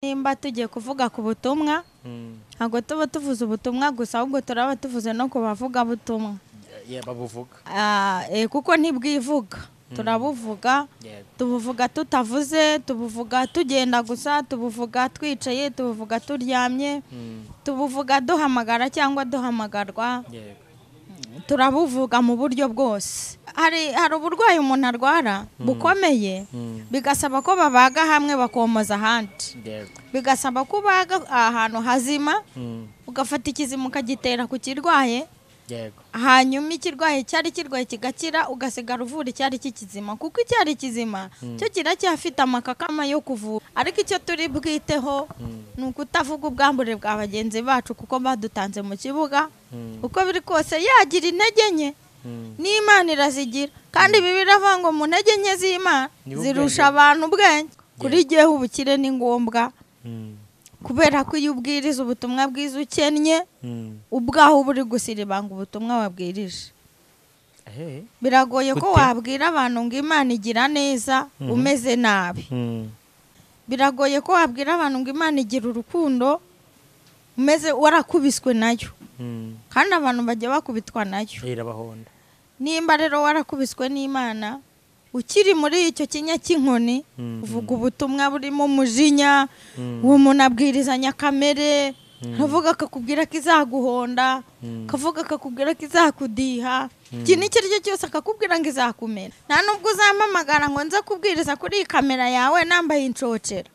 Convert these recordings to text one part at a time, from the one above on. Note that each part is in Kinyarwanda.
nimba tugiye kuvuga ku butumwa ntabwo tuba tuvuze ubutumwa gusa ahubwo turaba tuvuze no kubavuga butumwa babuvuga kuko ntibwivuga turabuvuga tubuvuga tutavuze tubuvuga tugenda gusa tubuvuga twicaye tubuvuga turyamye tubuvuga duhamagara cyangwa duhamagarwa turabuvuga mu buryo bwose hari uburwayi umuntu arwara bukomeye bigasaba ko babaga hamwe bakomoza ahandi bigasaba ko baga ahantu hazima ugafata ikizima ukagitera ku kirwaye hanyuma ikirwaye cyari kirwaye kigakira ugasigara uvura icyari kikizima kuko icyari kizima cyo kiracyafite amakakama yo kuvura ariko icyo turi bwiteho ni ukutavuga ubwambure bwa bagenzi bacu kuko badutanze mu kibuga uko biri kose yagira intege nke n'Imana irazigira kandi Bibiliya iravuga ngo mu ntege nke z'Imana zirusha abantu ubwenge kuri jyewe ubukire ni ngombwa kubera ko iyo ubwiriza ubutumwa bwiza ukennye ubwaho buri gusiribanga ubutumwa wabwirije biragoye ko wabwira abantu ngo Imana igira neza umeze nabi biragoye ko wabwira abantu ngo Imana igira urukundo umeze warakubiswe nayo kandi abantu bajya bakubitwa nayo nimba rero warakubiswe n'Imana ukiri muri icyo kinya cy'inkoni uvuga ubutumwa burimo umujinya uwo muntu abwirizanya kamere kavuga akakubwira ko izaguhonda kavuga akakubwira ko izakudiha ikintu icyo ari cyo cyose akakubwira ngo izakumera nta nubwo uzampamagara ngo nze kubwiriza kuri iyi kamera yawe nambaye inshokera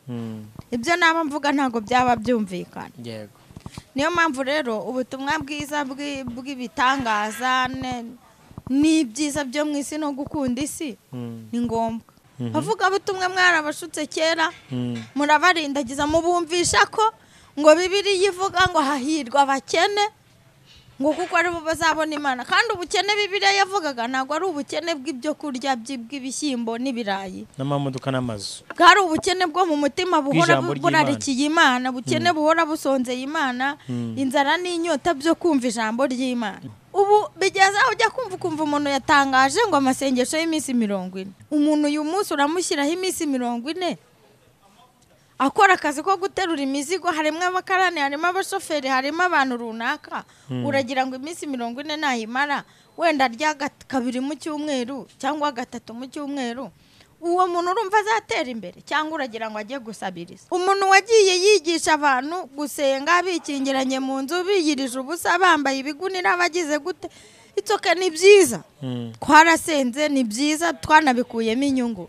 ibyo naba mvuga ntabwo byaba byumvikana niyo mpamvu rero ubutumwa bwiza bw'ibitangaza ni byiza byo mu isi no gukunda isi ni ngombwa bavuga butumwe mwarabashutse kera murabarindagiza mubumvisha ko ngo Bibiliya ivuga ngo hahirwa abakene ngo kuko ari bo bazabona Imana kandi ubukene Bibiliya yavugaga ntabwo ari ubukene bw'ibyo kurya bw'ibishyimbo n'ibirayi n'amamodoka n'amazu bwari ubukene bwo mu mutima buhora burarikiye Imana ubukene buhora busonzeye Imana inzara n'inyota byo kumva ijambo ry'Imana ubu bigeze aho ujya kumva umuntu yatangaje ngo amasengesho y'iminsi 40 umuntu uyu munsi uramushyiraho iminsi 40 akora akazi ko guterura imizigo harimo abakarani harimo abashoferi harimo abantu runaka uragira ngo iminsi 40 nayimara wenda rya kabiri mu cyumweru cyangwa gatatu mu cyumweru uwo muntu urumva azatera imbere cyangwa uragira ngo ajye gusabiriza umuntu wagiye yigisha abantu gusenga bikingiranye mu nzu biyirije ubusa bambaye ibigunira bagize gute itoke ni byiza twarasenze ni byiza twanabikuyemo inyungu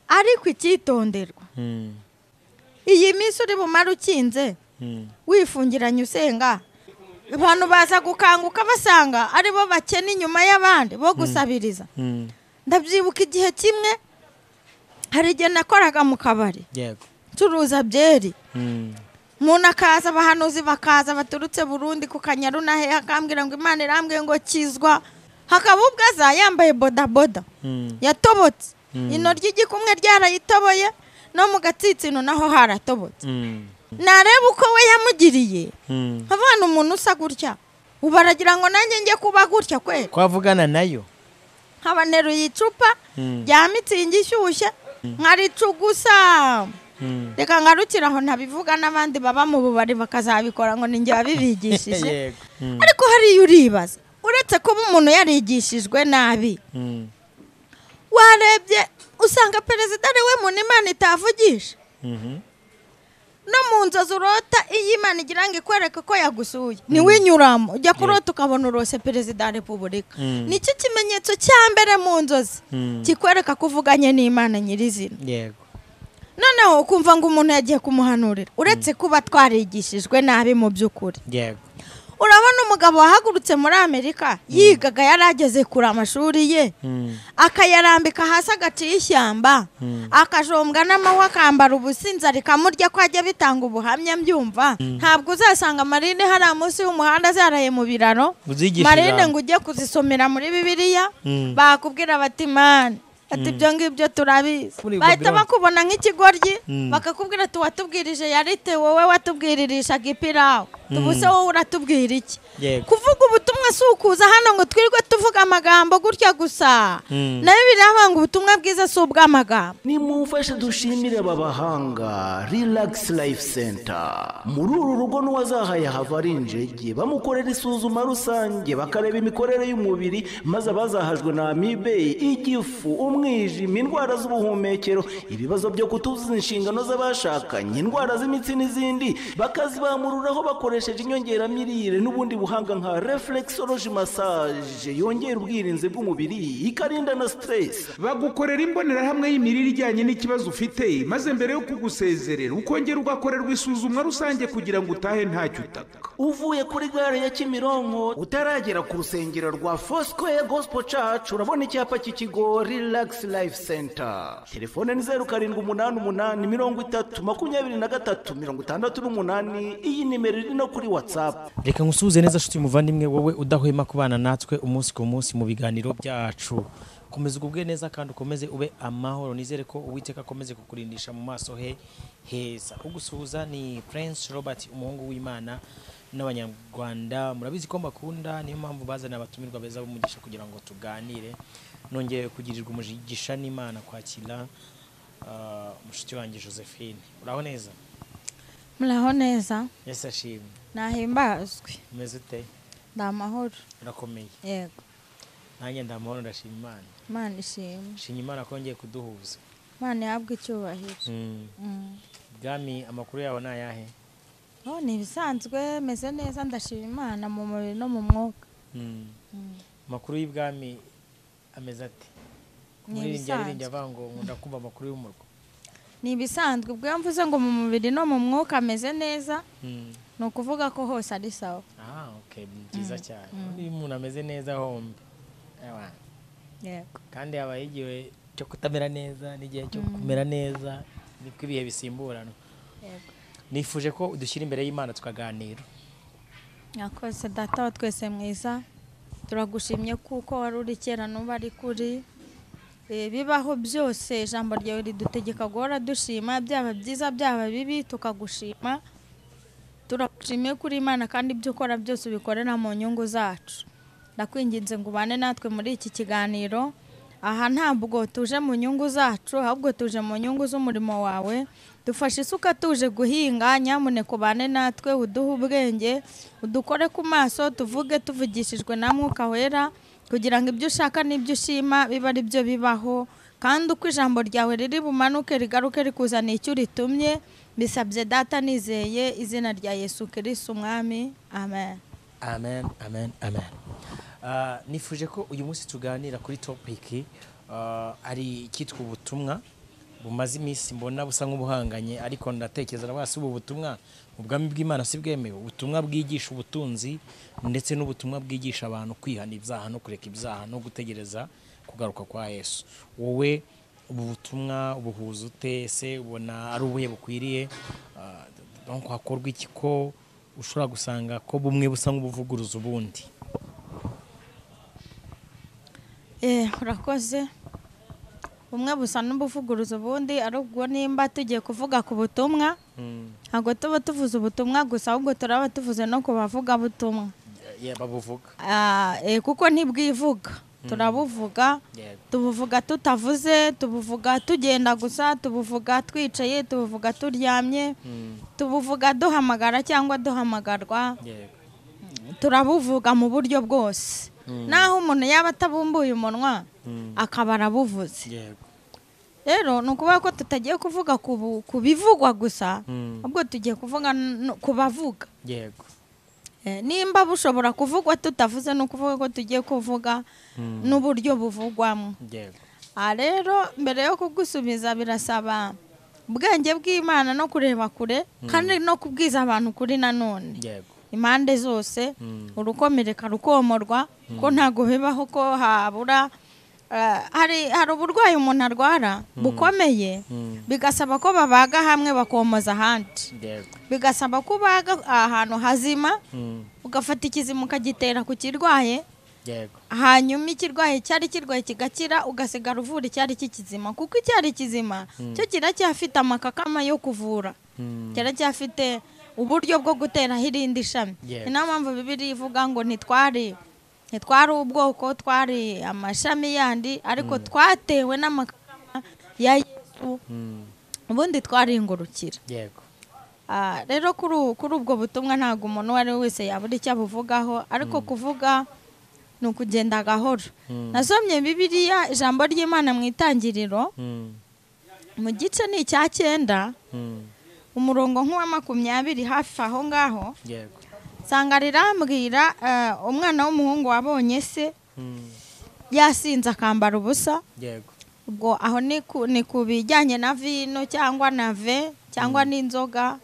ariko icyitonderwa iyi minsi uri bumara ukinze wifungiranye usenga abantu baza gukanguka basanga ari bo bakena inyuma y'abandi bo gusabiriza ndabyibuka igihe kimwe hari igihe nakoraga mu kabari ncuruza byeri umuntu akaza abahanuzi bakaza baturutse Burundi ku Kanyaru na hehe akambwira ngo Imana irambwiye ngo kizwa hakaba ubwaza yambaye bodaboda yatobotse ino ry'igikumwe ryarayitoboye no mu gatsitsino naho haratobotse nareba uko we yamugiriye abana umuntu usa gutya ubaragira ngo nanjye njye kuba gutya kwe kwavugana nayo habaneruye icupa rya mitsingi ishyushye nkaricugusa reka ngarukiraho ntabivuga n'abandi baba mu bubari bakazabikora ngo ninjye wabibigishije ariko hariyo uribaza uretse kuba umuntu yarigishijwe nabi warebye usanga perezida ari we muntu Imana itavugisha no mu nzozi urota iyo Imana igira ngo ikwereke ko yagusuye niwe inyuramo ujya kurota ukabona urose perezida wa repubulika nicyo kimenyetso cya mbere mu nzozi kikwereka ko uvuganye n'Imana nyirizina noneho ukumva ngo umuntu yagiye kumuhanurira uretse kuba twarigishijwe nabi mu by'ukuri urabona umugabo wahagurutse muri Amerika yigaga yarageze kure amashuri ye akayarambika hasi agaciye ishyamba akajombwa n'amahwa akambara ubusinza rikamurya ko ajya bitanga ubuhamya mbyumva ntabwo uzasanga Marine hari munsi y'umuhanda zaraye mu biraro Marine ngo ujye kuzisomera muri Bibiliya bakubwira bati Imana ati ibyo ngibyo turabizi bahita bakubona nk'ikigoryi bakakubwira ati watubwirije yarite wowe watubwiririshaga ipirawo tubuse wowe uratubwira iki Yego. kuvuga ubutumwa si ukuza hano ngo twirirwe tuvuga amagambo gutya gusa nayo birabanga ubutumwa bwiza si ubw'amagambo. nimumfashe dushimire aba bahanga Relax Life Center. muri uru rugo n'uwazahaye hava ari injege bamukorera isuzuma rusange bakareba imikorere y'umubiri maze abazahajwe na amibe, igifu, umwijima, indwara z'ubuhumekero, ibibazo byo kutuzuza inshingano z'abashakanye, indwara z'imitsi n'izindi bakazibamururaho bakoresheje inyongeramirire n'ubundi buhanga nka reflexology massage yongera ubwirinzi bw'umubiri ikarinda na stress. bagukorera imbonerahamwe y'imirire ijyanye n'ikibazo ufite maze mbere yo kugusezerera ukongera ugakorerwa isuzumwa rusange kugira ngo utahe ntacyo utaka. uvuye kuri gare ya Kimironko utaragera ku rusengero rwa Foursquare Gospel Church urabona icyapa cy'ikigo Relax Life Center. telefone ni 0788302368. iyi nimero iri no kuri WhatsApp. Reka ngusuhuze neza nshuti muvandimwe wowe udahwema kubana natwe umunsi ku munsi mu biganiro byacu. Komeza ugubwe neza kandi ukomeze ube amahoro. Nizere ko Uwiteka akomeze kukurindisha mu maso he heza. Ugusuhuza ni Prince Robert umuhungu w'Imana n'abanyarwanda. Murabizi ko mbakunda niyo mpamvu bazana abatumirwa beza bumugisha kugira ngo tuganire. Nongeye kugirirwa umugisha n'Imana kwakira mushiki wanjye Josephine. Uraho neza? Muraho neza? Yes ashimwe. Nahimbazwe. Umeze ute? Ndamahoro. Urakomeye? Yego. Nanjye ndamahoro ndashima Imana. Imana ishimwe. Shima Imana kongeye kuduhuza. Imana yahabwe icyubahiro. Bwami amakuru yawe ni ayahe? Ni ibisanzwe meze neza ndashima Imana mu mubiri no mu mwuka. Amakuru y'ibwami ameze ate? Umuririmbyi avuga ngo nkunda kumva amakuru y'umurwa. Ni ibisanzwe ubwo mvuze ngo mu mubiri no mu mwuka ameze neza ni ukuvuga ko hose ari sawa. Okay, byiza cyane. Uyu muntu ameze neza hombe. Yego. Kandi habaye igihe cyo kutamera neza n'igihe cyo kumera neza niko ibihe bisimburana. Yego. Nifuje ko udushyira imbere y'Imana tukaganira. Yakoze data wa twese mwiza turagushimye kuko wari uri kera n'ubu ari kuri bibaho byose ijambo ryawe ridutegeka guhora dushima byaba byiza byaba bibi tukagushima. Turagushimiye kuri Imana kandi ibyo ukora byose ubikorera mu nyungu zacu. Ndakwinginze ngo ubane natwe muri iki kiganiro. Aha ntabwo tuje mu nyungu zacu ahubwo tuje mu nyungu z'umurimo wawe. Dufashe isuka tuje guhinga, nyamuneka ubane natwe uduhe ubwenge udukore ku maso tuvuge tuvugishijwe na Mwuka Wera kugira ngo ibyo ushaka n'ibyo ushima biba ari byo bibaho kandi uko ijambo ryawe riri bumanuke rigaruke rikuzaniye icyo ritumye. Bisabye data nizeye izina rya Yesu Kristo umwami. Amen. Amen, amen, amen. Nifuje ko uyu munsi tuganira kuri topic ari ikitwa ubutumwa bumaze iminsi mbona busa nk'ubuhanganye ariko ndatekereza nabasi ubu butumwa mu bwami bw'Imana si bwemewe. Ubutumwa bwigisha ubutunzi ndetse n'ubutumwa bwigisha abantu kwihana ibyaha no kureka ibyaha no gutegereza kugaruka kwa Yesu. Wowe ubu butumwa ubuhuza ute? Se ubona ari ubuhe bukwiriye? Donc hakorwa iki ko ushobora gusanga ko bumwe busa nk'ubuvuguruza ubundi? Urakoze. Bumwe busa n'ubuvuguruza ubundi arubwo nimba tugiye kuvuga ku butumwa ntabwo tuba tuvuze ubutumwa gusa ahubwo turaba tuvuze no ku bavuga butumwa. Babuvuga. Kuko ntibwivuga turabuvuga. Tubuvuga tutavuze, tubuvuga tugenda gusa, tubuvuga twicaye, tubuvuga turyamye, tubuvuga duhamagara cyangwa duhamagarwa. Turabuvuga mu buryo bwose. Naho umuntu yaba atabumbuye umunwa akaba arabuvuze. Rero ni ukuvuga ko tutagiye kuvuga ku bivugwa gusa ahubwo tugiye kuvuga ku bavuga. Yego. Nimba bushobora kuvugwa tutavuze ni ukuvuga ko tugiye kuvuga n'uburyo buvugwamo. Rero mbere yo kugusubiza birasaba ubwenge bw'Imana no kureba kure kandi no kubwiza abantu kuri nanone. Impande zose urukomereka rukomorwa ko ntago bibaho ko habura. Hari uburwayi umuntu arwara bukomeye bigasaba ko babaga hamwe bakomoza ahandi. Bigasaba ko baga ahantu hazima ugafata ikizima ukagitera ku kirwaye yego hanyuma ikirwaye cyari kirwaye kigakira ugasigara uvura icyari kikizima kuko icyari kizima cyo kiracyafite amakakama yo kuvura kiracyafite uburyo bwo guteraho irindi shami Yego. ni nayo mpamvu Bibiliya ivuga ngo ntitwari ubwoko twari amashami yandi ariko twatewe n'amakakama ya Yesu ubundi twaringurukira yego rero kuri ubwo butumwa ntabwo umuntu uwo ari we wese yabura icyo abuvugaho ariko kuvuga ni ukugenda gahoro nasomye Bibiliya ijambo ry'Imana mu itangiriro mu gice ni icya 9 umurongo nk'uwa 20 hafi aho ngaho yego nsanga rirambwira umwana w'umuhungu wabonye se yasinze akambara ubusa yego ubwo aho ni ku bijyanye na vino cyangwa na ve cyangwa n'inzoga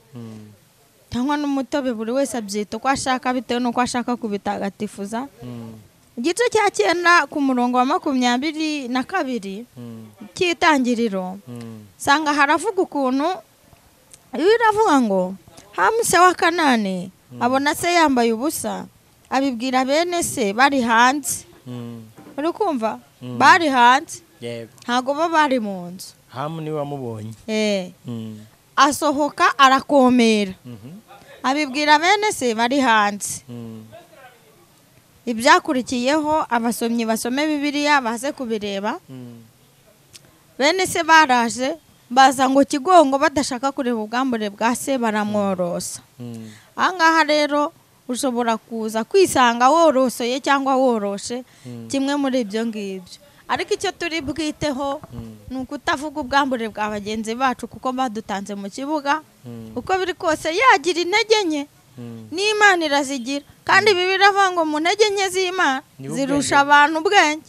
cyangwa n'umutobe buri wese abyita uko ashaka bitewe n'uko ashaka kubitagatifuza igice cya 9 ku murongo wa 22 cy'itangiriro nsanga haravuga ukuntu iyo iravuga ngo Hamuse wa Kanani abona se yambaye ubusa abibwira bene se bari hanze uri kumva bari hanze yego ntago bari mu nzu Hamu niwe wamubonye asohoka arakomera abibwira bene se bari hanze ibyakurikiyeho abasomyi basome Bibiliya baze kubireba bene se baraje baza ngo kigongo badashaka kureba ubwambure bwa se baramworosa ahangaha rero ushobora kuza kwisanga worosoye cyangwa woroshe kimwe muri ibyo ngibyo ariko icyo turi bwiteho ni ukutavuga ubwambure bwa bagenzi bacu kuko badutanze mu kibuga uko biri kose yagira intege nke n'Imana irazigira kandi Bibiliya iravuga ngo mu ntege nke z'Imana zirusha abantu ubwenge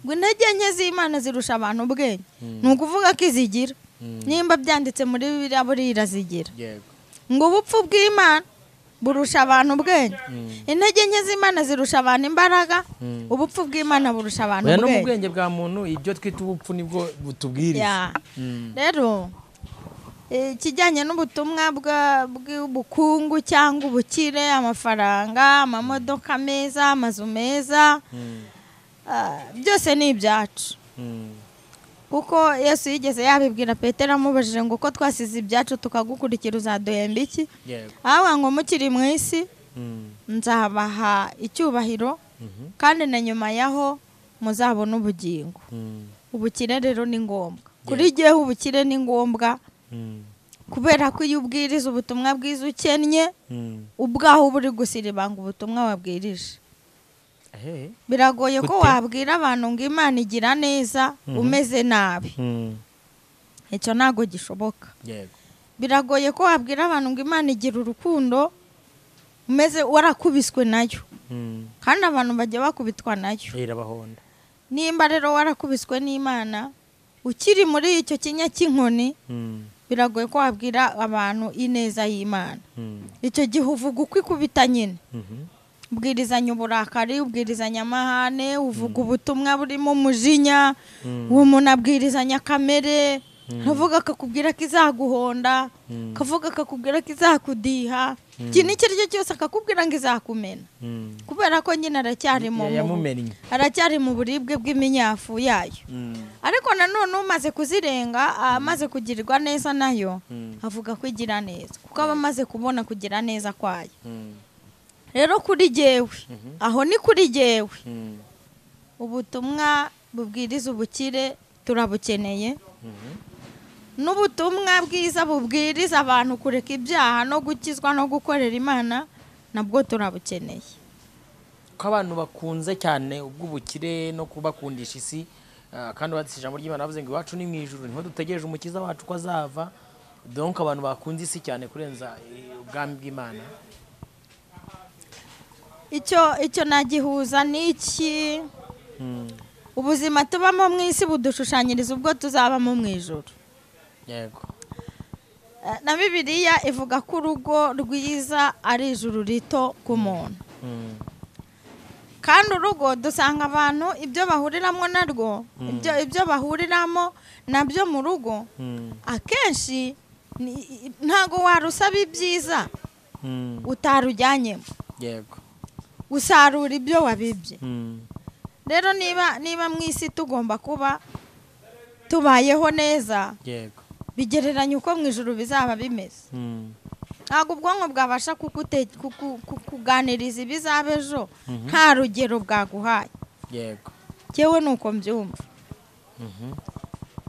ngo intege nke z'Imana zirusha abantu ubwenge ni ukuvuga ko izigira nimba byanditse muri Bibiliya buriya irazigira ngo ubupfu bw'Imana burusha abantu ubwenge intege nke z'Imana zirusha abantu imbaraga ubupfu bw'Imana burusha abantu ubwenge ubwenge no mu bwenge bwa muntu ibyo twita ubupfu nibwo butubwiriza rero ikijyanye n'ubutumwa bw'ubukungu cyangwa ubukire amafaranga amamodoka meza amazu meza byose ni ibyacu kuko Yesu yigeze yabibwira Petero amubajije ngo uko twasize ibyacu tukagukurikira uzaduhemba iki avuga ngo mukiri mu isi nzabaha icyubahiro kandi na nyuma yaho muzabona ubugingo ubukire rero ni ngombwa kuri jyewe ubukire ni ngombwa kubera ko iyo ubwiriza ubutumwa bwiza ukennye ubwaho uba uri gusiribanga ubutumwa wabwirije biragoye ko wabwira abantu ngo Imana igira neza umeze nabi icyo ntabwo gishoboka biragoye ko wabwira abantu ngo Imana igira urukundo umeze warakubiswe nayo kandi abantu bajya bakubitwa nayo nimba rero warakubiswe n'Imana ukiri muri icyo kinya cy'inkoni biragoye ko wabwira abantu ineza y'Imana icyo gihe uvuga uko ikubita nyine ubwirizanya uburakari ubwirizanya amahane uvuga ubutumwa burimo umujinya uwo muntu abwirizanya kamere kavuga akakubwira ko izaguhonda kavuga akakubwira ko izakudiha ikintu icyo ari cyo cyose akakubwira ngo izakumena kubera ko nyine aracyari mu buribwe bw'iminyafu yayo ariko nanone umaze kuzirenga amaze kugirirwa neza nayo avuga ko igira neza kuko aba amaze kubona kugira neza kwayo rero kuri jyewe aho ni kuri jyewe ubutumwa bubwiriza ubukire turabukeneye n'ubutumwa bwiza bubwiriza abantu kureka ibyaha no gukizwa no gukorera Imana nabwo turabukeneye ko abantu bakunze cyane ubw'ubukire no kubakundisha isi kandi badise ijambo ry'Imana bavuze ngo iwacu ni mu ijuru niho dutegereje umukiza wacu ko azava donc abantu bakunze isi cyane kurenza ubwami bw'Imana icyo nagihuza n'iki ubuzima tubamo mu isi budushushanyiriza ubwo tuzabamo mu ijuru yego na Bibiliya ivuga ko urugo rwiza ari ijuru rito ku muntu kandi urugo dusanga abantu ibyo bahuriramo narwo ibyo bahuriramo nabyo mu rugo akenshi ntago warusaba ibyiza utarujyanyemo yego usarura ibyo wabibye rero niba mu isi tugomba kuba tubayeho neza yego bigereranya uko mu ijuru bizaba bimeze ntabwo ubwonko bwabasha kuganiriza ibizaba ejo nta rugero bwaguhaye yego yewe nuko mbyumva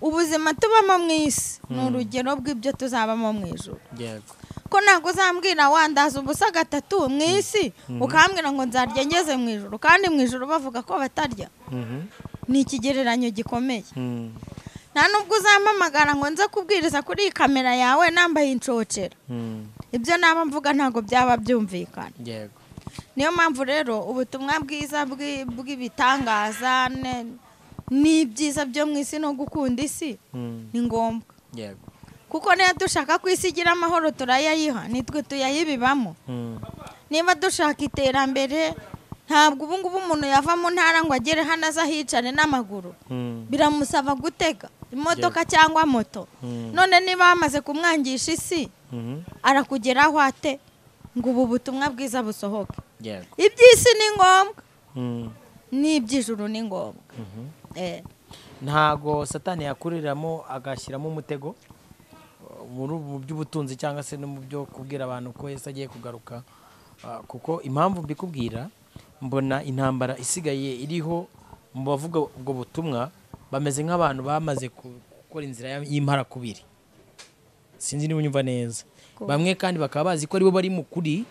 ubuzima tubamo mu isi ni urugero rw'ibyo tuzabamo mu ijuru yego ko ntabwo uzambwira wandaza ubusa gatatu mu isi ukambwira ngo nzarya ngeze mu ijuru kandi mu ijuru bavuga ko batarya ni ikigereranyo gikomeye nta nubwo uzampamagara ngo nze kubwiriza kuri iyi kamera yawe nambaye inshokera ibyo naba mvuga ntabwo byaba byumvikana yego niyo mpamvu rero ubutumwa bwiza bw'ibitangaza n'ibyiza byo mu isi no gukunda isi ni ngombwa yego kuko niba dushaka ko isi igira amahoro turayayiha nitwe tuyayibibamo niba dushaka iterambere ntabwo ubu ngubu umuntu yava mu ntara ngo agere hano aza hicare n'amaguru biramusaba gutega imodoka cyangwa moto none niba bamaze kumwangisha isi arakugeraho ate ngo ubu butumwa bwiza busohoke iby'isi ni ngombwa n'iby'ijuru ni ngombwa ntago satani yakuriramo agashyiramo umutego mu by'ubutunzi cyangwa se no mu byo kubwira abantu ko Yesu agiye kugaruka kuko impamvu mbikubwira mbona intambara isigaye iriho mu bavuga ubwo butumwa bameze nk'abantu bamaze gukora inzira y'imparakubiri sinzi niba unyumva neza bamwe kandi bakaba bazi ko aribo bari mu kuri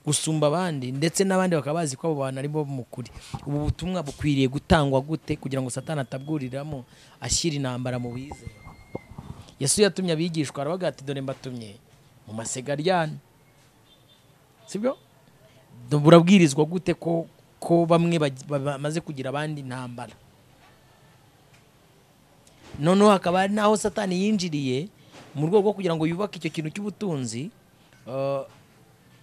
gusumba abandi ndetse n'abandi bakaba bazi ko abo bantu aribo mu kuri ubu butumwa bukwiriye gutangwa gute kugira ngo satani atabwuriramo ashyira intambara mu bize Yesu yatumye abigishwa aravuga ati dore mbatumye mu masega aryana sibyo burabwirizwa gute ko bamwe bamaze kugira abandi intambara noneho hakaba ari naho satani yinjiriye mu rwego rwo kugira ngo yubake icyo kintu cy'ubutunzi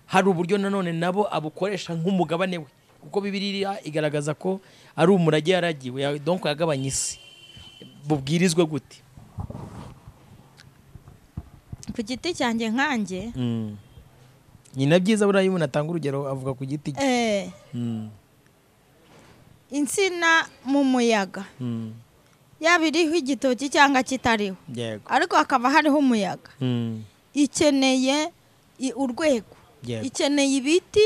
hari uburyo nanone nabo abukoresha nk'umugabane we kuko Bibiliya igaragaza ko ari umurage yaragiwe donc yagabanya isi bubwirizwa gute ku giti cyanjye nkanjye nyina byiza buriya umuntu atanga urugero avuga ku giti cye insina mu muyaga yaba iriho igitoki cyangwa kitariho ariko hakaba hariho umuyaga ikeneye urwego ikeneye ibiti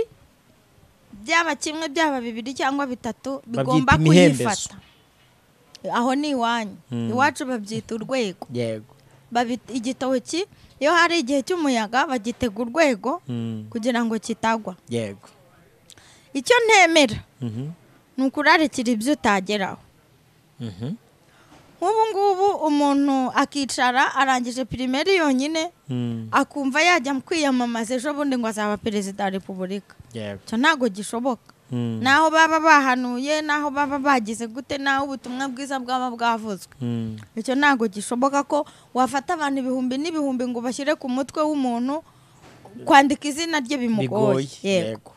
byaba kimwe byaba bibiri cyangwa bitatu bigomba kuyifata aho ni iwanyu iwacu babyita urwego igitoki iyo hari igihe cy'umuyaga bagitega urwego kugira ngo kitagwa yego icyo ntemera ni ukurarikira ibyo utageraho nk'ubu ngubu umuntu akicara arangije pirimeri yonyine akumva yajya kwiyamamaza ejo bundi ngo azaba perezida wa repubulika icyo ntabwo gishoboka naho baba bahanuye naho baba bagize gute naho ubutumwa bwiza bwaba bwavuzwe icyo ntabwo gishoboka ko wafata abantu ibihumbi n'ibihumbi ngo bashyire ku mutwe w'umuntu kwandika izina rye bimugoye yego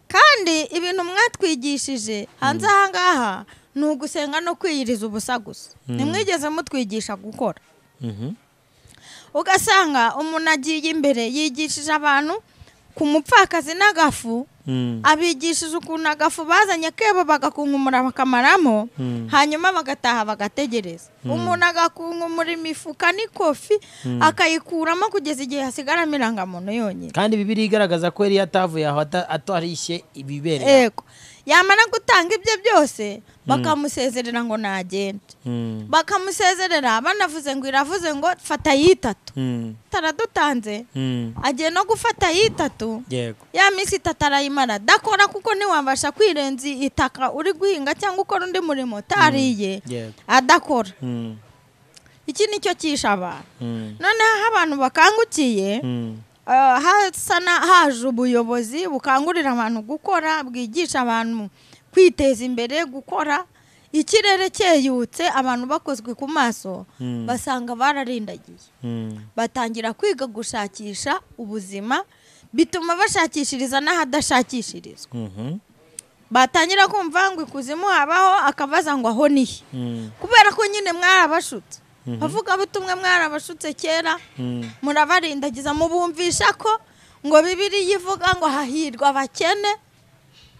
kandi ibintu mwatwigishije hanze aha ngaha ni ugusenga no kwiyiriza ubusa gusa ntimwigeze mutwigisha gukora ugasanga umuntu agiye imbere yigishije abantu ku mupfakazi n'agafu abigishije ukuntu agafu bazanye kebo bagakunkumura bakamaramo hanyuma bagataha bagategereza umuntu agakunkumura imifuka n'ikofi akayikuramo kugeza igihe hasigaramo irangamuntu yonyine kandi Bibiliya igaragaza ko yari yatavuye aho atarishe ibibereye yamara gutanga ibyo byose bakamusezerera ngo nagende bakamusezerera banavuze ngo iravuze ngo fata yitatu taradutanze agiye no gufata yitatu ya minsi itatu arayimara dakora kuko ntiwabasha kwirenza itaka uri guhinga cyangwa ukora undi murimo utariye adakora iki nicyo cyishe abantu noneho aho abantu bakangukiye haje ubuyobozi bukangurira abantu gukora bwigisha abantu kwiteza imbere gukora ikirere cyeyutse abantu bakozwe ku maso basanga bararindagiye batangira kwiga gushakisha ubuzima bituma bashakishiriza n'ahadashakishirizwa batangira kumva ngo ikuzimu habaho akabaza ngo aho nihe kubera ko nyine mwarabashutse bavuga butumwe mwarabashutse kera murabarindagiza mubumvisha ko ngo Bibiliya ivuga ngo hahirwa abakene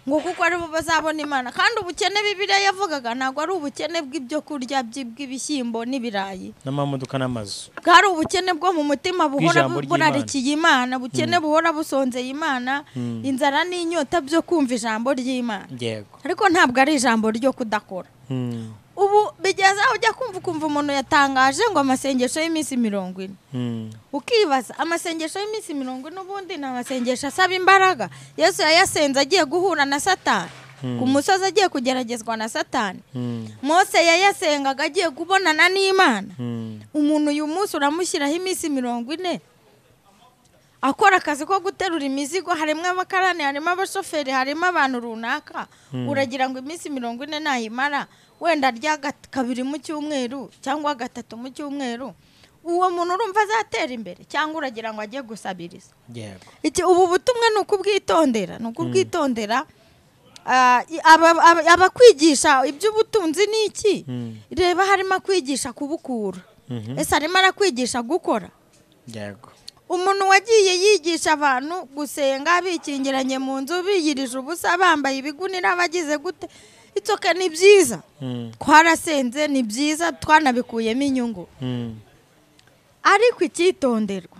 ngo kuko ari bo bazabona Imana kandi ubukene Bibiliya yavugaga ntabwo ari ubukene bw'ibyo kurya bw'ibishyimbo n'ibirayi n'amamodoka n'amazu bwari ubukene bwo mu mutima buhora burarikiye Imana ubukene buhora busonzeye Imana inzara n'inyota byo kumva ijambo ry'Imana yego ariko ntabwo ari ijambo ryo kudakora ubu bigeze aho ujya kumva umuntu yatangaje ngo amasengesho y'iminsi 40 ukibaza amasengesho y'iminsi 40 n'ubundi ni amasengesho asaba imbaraga Yesu yayasenze agiye guhura na Satani ku musozi agiye kugeragezwa na Satani Mose yayasengaga agiye kubonana n'Imana umuntu uyu munsi uramushyiraho iminsi 40 akora akazi ko guterura imizigo harimo abakarani harimo abashoferi harimo abantu runaka uragira ngo iminsi 40 nayimara wenda rya kabiri mu cyumweru cyangwa gatatu mu cyumweru uwo muntu urumva azatera imbere cyangwa uragira ngo ajye gusabiriza iki ubu butumwa ni ukubwitondera abakwigisha iby'ubutunzi n'iki reba harimo kwigisha kubukura ese harimo arakwigisha gukora yego umuntu wagiye yigisha abantu gusenga bikingiranye mu nzu biyirije ubusa bambaye ibigunira bagize gute itoke ni byiza twarasenze ni byiza twanabikuyemo inyungu ariko icyitonderwa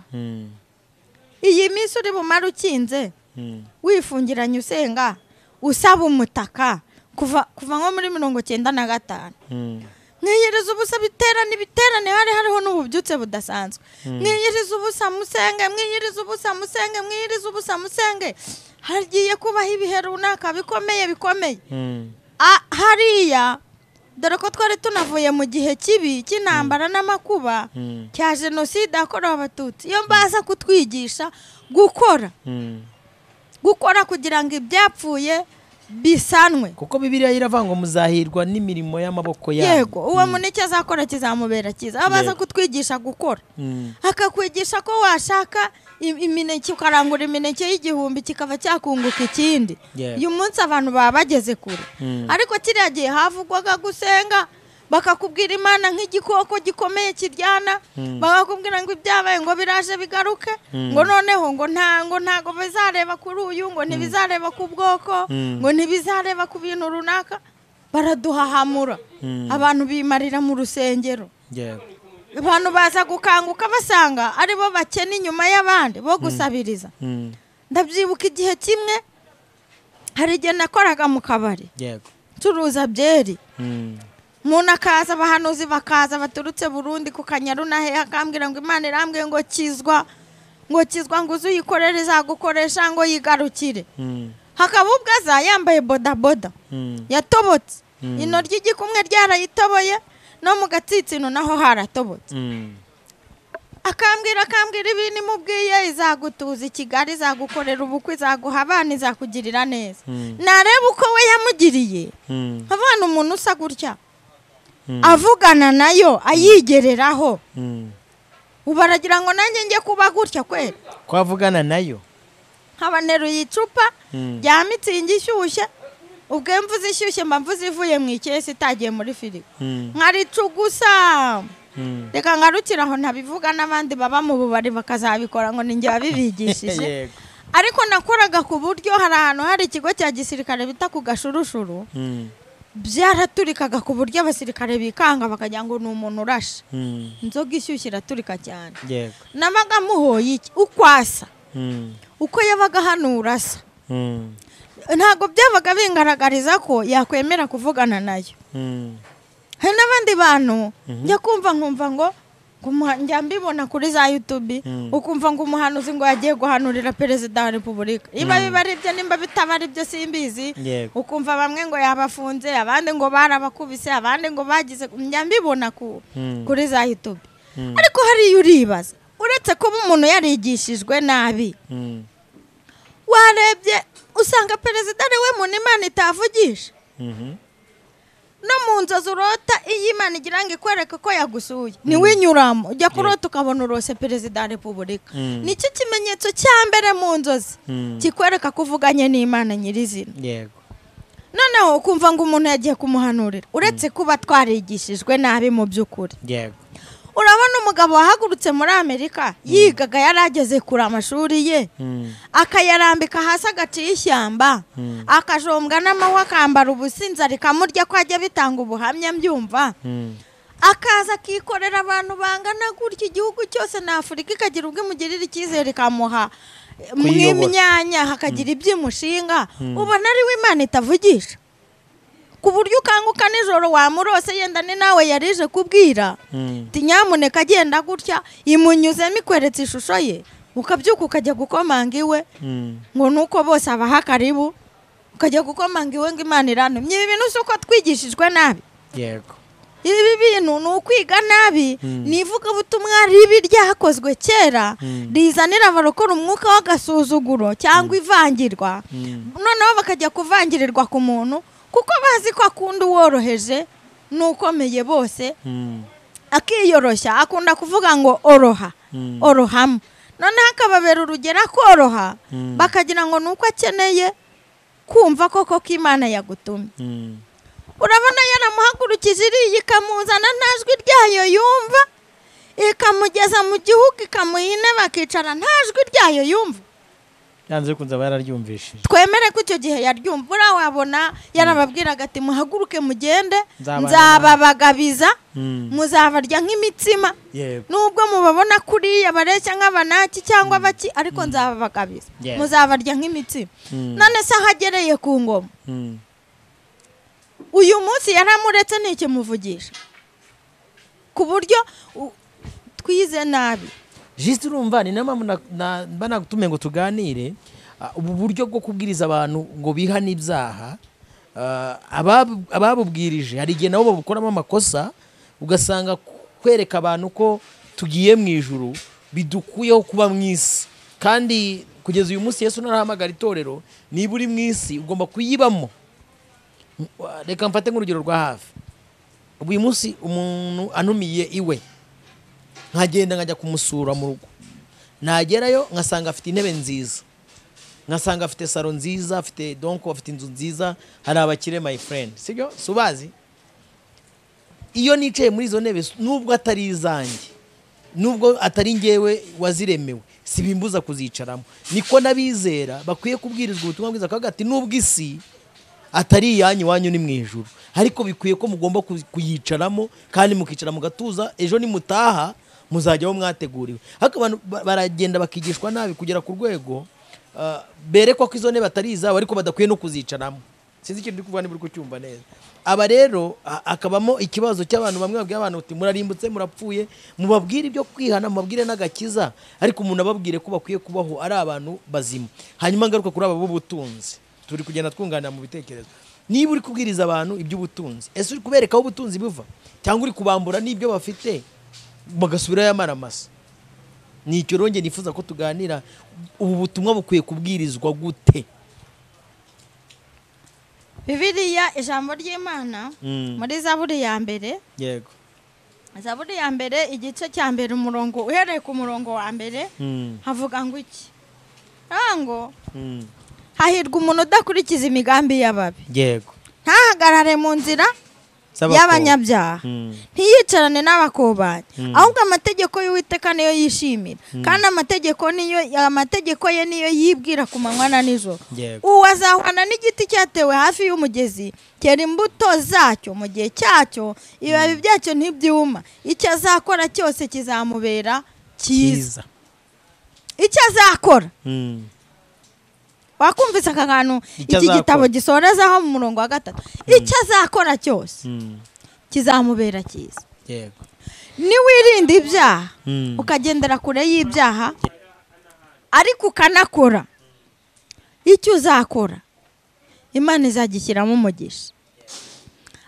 iyi minsi uri bumara ukinze wifungiranye usenga usaba umutaka kuva nko muri 95 mwiyiriza ubusa biterane hariho n'ububyutse budasanzwe mwiyiriza ubusa musenge mwiyiriza ubusa musenge mwiyiriza ubusa musenge hagiye kubaho ibihe runaka bikomeye hariya dore ko twari tunavuye mu gihe kibi cy'intambara n'amakuba cya jenoside yakorewe Abatutsi iyo mbaza kutwigisha gukora kugira ngo ibyapfuye bisanwe kuko Bibiliya iravanga muzahirwa n'imirimo y'amaboko yanyu yego uwo muneke azakora kizamubera cyiza abaza kutwigisha gukora akakwigisha ko washaka imineke ukarangura imineke y'igihumbi kikava cyakunguka ikindi uyu munsi abantu baba bageze kure ariko kiriya gihe havugwaga gusenga bakakubwira Imana nk'igikoko gikomeye kiryana bakakubwira ngo ibyabaye ngo biraje bigaruke ngo noneho ngo ntago bizareba kuri uyu ngo ntibizareba ku bwoko ngo ntibizareba ku bintu runaka baraduhahamura abantu bimarira mu rusengero abantu baza gukanguka basanga aribo bakena inyuma y'abandi bo gusabiriza ndabyibuka igihe kimwe hari igihe nakoraga mu kabari curuza byeri umuntu akaza abahanuzi bakaza baturutse Burundi ku Kanyaru na hehe akambwira ngo Imana irambwiye ngo kizwa ngo uzuyikorere izagukoresha ngo yigarukire hakaba ubwaza yambaye bodaboda yatobotse ino ry'igikumwe ryarayitoboye no mu gatsitsino naho haratobotse akambwira ibintu imubwiye izagutuza Kigali izagukorera ubukwe izaguha abana izakugirira neza nareba uko we yamugiriye abana umuntu usa gutya avugana nayo ayigereraho ubaragira ngo nanjye njye kuba gutya kwera kwavugana nayo habaneruye icupa rya mitsingi ishyushye ubwo mvuze ishyushye mba mvuze ivuye mu ikesi itagiye muri firigo nkaricugusa reka ngarukiraho ntabivuga n'abandi baba mu bubari bakazabikora ngo ninjye wabibigishije ariko nakoraga ku buryo hari ahantu hari ikigo cya gisirikare bita ku Gashurushuru byaraturikaga ku buryo abasirikare bikanga bakagira ngo ni umuntu urashe inzoga ishyushye iraturika cyane nabaga muhoye iki ukwasa uko yabaga hano urasa ntabwo byabaga bingaragariza ko yakwemera kuvugana nayo hari n'abandi bantu njya kumva nkumva ngo njya mbibona kuri za YouTube ukumva ngo umuhanuzi ngo yagiye guhanurira perezida wa Repubulika niba bibari ibyo nimba bitabari ibyo simbizi ukumva bamwe ngo yabafunze abandi ngo barabakubise abandi ngo bagize njya mbibona kuri za YouTube ariko hari uribaza uretse ko umuntu yarigishijwe nabi warebye usanga perezida ari we muntu Imana itavugisha no mu nzozi urota iyo Imana igira ngo ikwereke ko yagusuye niwe inyuramo ujya kurota ukabona urose perezida wa Repubulika nicyo kimenyetso cya mbere mu nzozi kikwereka ko uvuganye n'Imana nyirizina noneho ukumva ngo umuntu yagiye kumuhanurira uretse kuba twarigishijwe nabi mu by'ukuri urabona umugabo wahagurutse muri Amerika yigaga yarageze kure amashuri ye akayarambika hasi agaciye ishyamba akajombwa n'amahwa akambara ubusinza rikamurya ko ajya bitanga ubuhamya mbyumva akaza akikorera abantu bangana gutya igihugu cyose na Afurika ikagira ubwo imugirira icyizere ikamuha mw'imyanya hakagira iby'imushinga ubona ari we Imana itavugisha ku buryo ukanguka nijoro wamurose yenda ni nawe yarije kubwira tinyamuneka agenda gutya imunyuzemo ikweretse ishusho ye ukabyuka ukajya gukomanga iwe ngo nuko bose abaha karibu ukajya gukomanga iwe ngo Imana irantumye. Ibi bintu uko twigishijwe nabi. Yego. Ibi bintu ni ukwiga nabi ni ivugabutumwa ribi ryakozwe kera rizanira abarokora umwuka w'agasuzuguro cyangwa ivangirwa noneho bakajya kuvangirirwa ku muntu kuko bazi ko akunda uworoheje n'ukomeye bose akiyoroshya akunda kuvuga ngo oroha orohamo noneho akababera urugero akoroha bakagira ngo nuko akeneye kumva koko ko Imana yagutumye. Urabona yaramuhagurukije iriya ikamuzana nta jwi ryayo yumva ikamugeza mu gihugu ikamuha intebe bakicara nta jwi ryayo yumva yanze kunza bararyumvishije. Twemere ko icyo gihe yaryumva ura wabona yarababwiraga ati muhaguruke mugende nzababagabiza muzabarya nk'imitsima nubwo mubabona kuriya bareshya nk'abanaki cyangwa baki ariko nzababagabiza muzabarya nk'imitsima. None se ahagereye ku ngoma uyu munsi yaramuretse ntikimuvugisha ku buryo twize nabi. Juste urumva ni nama banagutume ngo tuganire ubu buryo bwo kubwiriza abantu ngo bihane ibyaha ababubwirije hari igihe nabo babukoramo amakosa ugasanga kwereka abantu ko tugiye mu ijuru bidukuyeho kuba mu isi kandi kugeza uyu munsi Yesu narahamagara itorero niba uri mu isi ugomba kuyibamo. Reka mfate nk'urugero rwa hafi uyu munsi umuntu anumiye iwe nkagenda nkajya kumusura mu rugo nagerayo nkasanga afite intebe nziza nkasanga afite salo nziza afite donc afite inzu nziza hari abakire my friend sibyo subazi iyo nicaye muri izo ntebe nubwo atari izanjye nubwo atari ngewe waziremewe sibimbuza kuzicaramo niko nabizera bakwiye kubwirizwa ubutumwa bwiza kagati nubwo isi atari yanyu wanyu ni mu ijuru ariko bikwiye ko mugomba kuyicaramo kandi mukicara mu gatuza ejo ni mutaha muzajyaho mwateguriwe. Haka abantu baragenda bakigishwa nabi kugera ku rwego berekwa ko izo ntebe atari izabo ariko badakwiye no kuzicaramo. Sinzi ikintu ndi kuvuga ni buri kucyumva neza. Aba rero akabamo ikibazo cy'abantu bamwe babwiye abantu uti murarimbutse murapfuye mubabwire ibyo kwihana mubabwire n'agakiza ariko umuntu ababwire ko bakwiye kubaho ari abantu bazima. Hanyuma ngaruka kuri aba b'ubutunzi turi kugenda twunganira mu bitekerezo. Niba uri kubwiriza abantu iby'ubutunzi ese uri kubereka aho ubutunzi buva cyangwa uri kubambura n'ibyo bafite bagasubirayo amaramasa? Ni icyo ronge nifuza ko tuganira ubu butumwa bukwiye kubwirizwa gute. Bibiliya ijambo ry'Imana muri Zaburi ya mbere. Yego. Zaburi ya mbere igice cya mbere umurongo uhereye ku murongo wa mbere havuga ngo iki? Ngo hahirwa umuntu udakurikiza imigambi y'ababi. Yego. Ntahagarare mu nzira y'abanyabyaha ntiyicarane n'abakobanyi ahubwo amategeko y'Uwiteka niyo yishimira kandi amategeko ye niyo yibwira ku manywa na nijoro. Uwo azahwana n'igiti cyatewe hafi y'umugezi kera imbuto zacyo mu gihe cyacyo ibibabi byacyo ntibyuma icyo azakora cyose kizamubera cyiza. Icyo azakora wakumvise aka kantu iki gitabo gisorezaho mu murongo wa 3 icyo azakora cyose kizamubera cyiza. Yego. Niwirinda ibyaha ukagendera kure y'ibyaha ariko ukanakora icyo uzakora Imana izagishyiramo umugisha.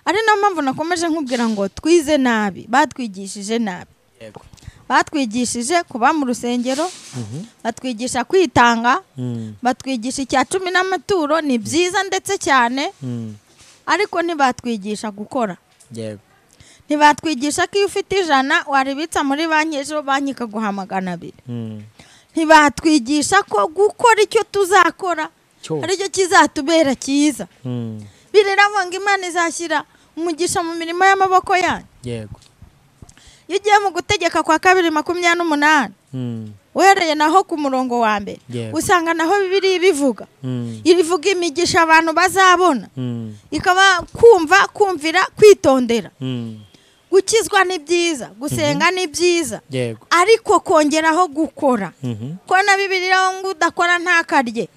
Ari nayo mpamvu nakomeje nkubwira ngo twize nabi batwigishije nabi. Yego. Batwigishije kuba mu rusengero batwigisha kwitanga batwigisha icya 10 n'amaturo ni byiza ndetse cyane ariko ntibatwigisha gukora. Yego. Ntibatwigisha ko iyo ufite 100 waribitsa muri banki ejo banki ikaguha 200. Ntibatwigisha ko gukora icyo tuzakora aricyo kizatubera cyiza. Biriravuga ngo Imana izashyira umugisha mu mirimo y'amaboko yanyu. Yego. iyo ugiye mu gutegeka kwa 2:28 uhereye naho ku murongo wa mbere usanga naho Bibiliya bivuga irivuga imigisha abantu bazabona ikaba kumvira kwitondera gukizwa ni byiza gusenga ni byiza ariko kongeraho gukora ko na Bibiliya ngo udakora ntakarye